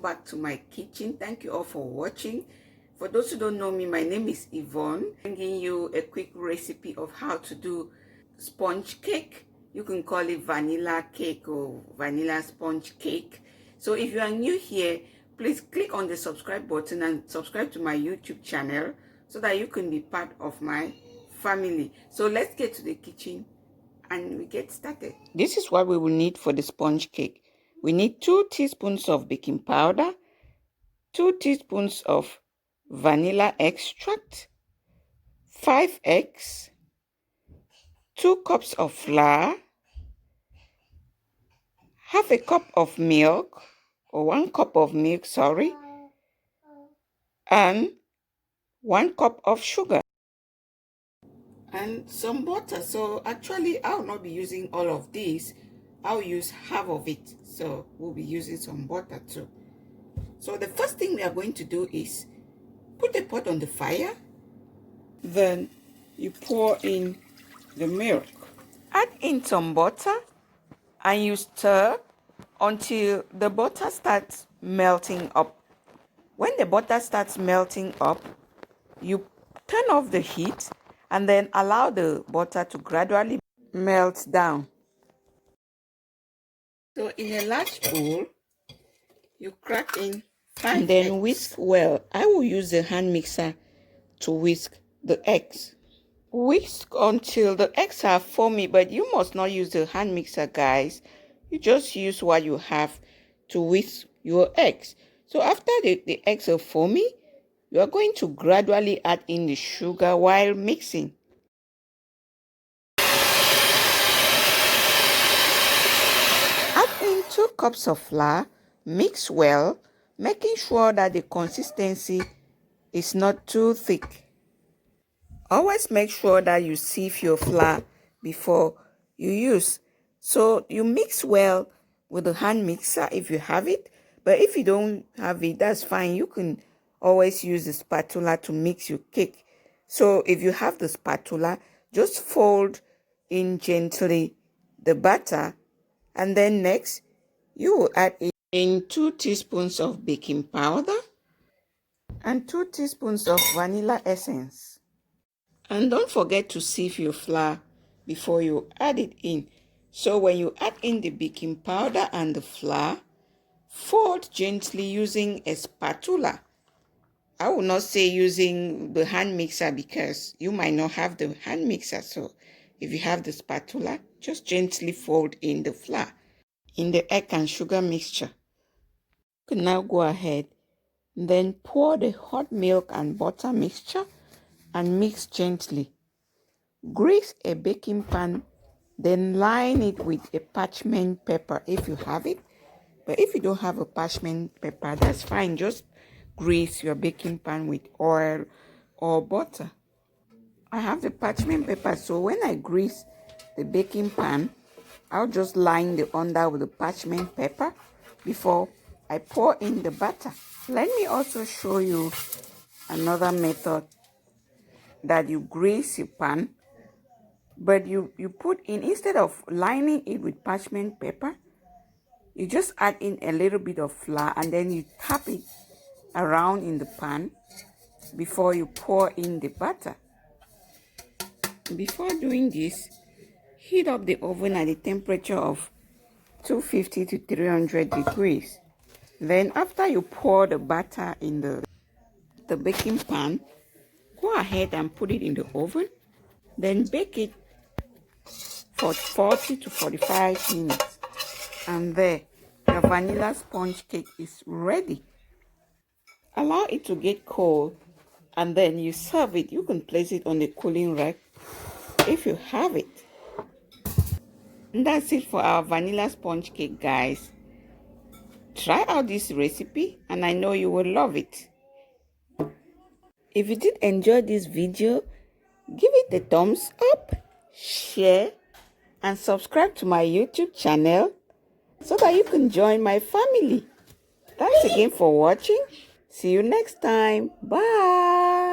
welcome back to my kitchen. Thank you all for watching. For those who don't know me, my name is Yvonne, bringing you a quick recipe of how to do sponge cake. You can call it vanilla cake or vanilla sponge cake. So if you are new here, please click on the subscribe button and subscribe to my YouTube channel so that you can be part of my family. So let's get to the kitchen and we get started. This is what we will need for the sponge cake. We need 2 teaspoons of baking powder, 2 teaspoons of vanilla extract, 5 eggs, 2 cups of flour, half a cup of milk, or 1 cup of milk, sorry, and 1 cup of sugar. And some butter. So actually, I will not be using all of this. I'll use half of it. So we'll be using some butter too. So the first thing we are going to do is put the pot on the fire. Then you pour in the milk. Add in some butter and you stir until the butter starts melting up. When the butter starts melting up, you turn off the heat and then allow the butter to gradually melt down. So in a large bowl, you crack in 5 and then eggs. Whisk well. I will use the hand mixer to whisk the eggs. Whisk until the eggs are foamy, but you must not use the hand mixer, guys. You just use what you have to whisk your eggs. So after the eggs are foamy, you are going to gradually add in the sugar while mixing. Add in 2 cups of flour, mix well, making sure that the consistency is not too thick. Always make sure that you sieve your flour before you use. So you mix well with the hand mixer if you have it. But if you don't have it, that's fine. You can always use the spatula to mix your cake. So if you have the spatula, just fold in gently the batter. And then next, you will add in 2 teaspoons of baking powder and 2 teaspoons of vanilla essence. And don't forget to sieve your flour before you add it in. So when you add in the baking powder and the flour, fold gently using a spatula. I will not say using the hand mixer because you might not have the hand mixer. So if you have the spatula, just gently fold in the flour in the egg and sugar mixture. You can now go ahead, then pour the hot milk and butter mixture and mix gently. Grease a baking pan, then line it with a parchment paper if you have it. But if you don't have a parchment paper, that's fine. Just grease your baking pan with oil or butter. I have the parchment paper, so when I grease the baking pan, I'll just line the under with the parchment paper before I pour in the butter. Let me also show you another method that you grease your pan, but you put in, instead of lining it with parchment paper, you just add in a little bit of flour and then you tap it around in the pan before you pour in the butter. Before doing this, heat up the oven at a temperature of 250 to 300 degrees. Then after you pour the butter in the baking pan, go ahead and put it in the oven. Then bake it for 40 to 45 minutes. And there, your vanilla sponge cake is ready. Allow it to get cold and then you serve it. You can place it on the cooling rack if you have it. And that's it for our vanilla sponge cake, guys. Try out this recipe and I know you will love it. If you did enjoy this video, give it a thumbs up, share, and subscribe to my YouTube channel so that you can join my family. Thanks again for watching. See you next time. Bye.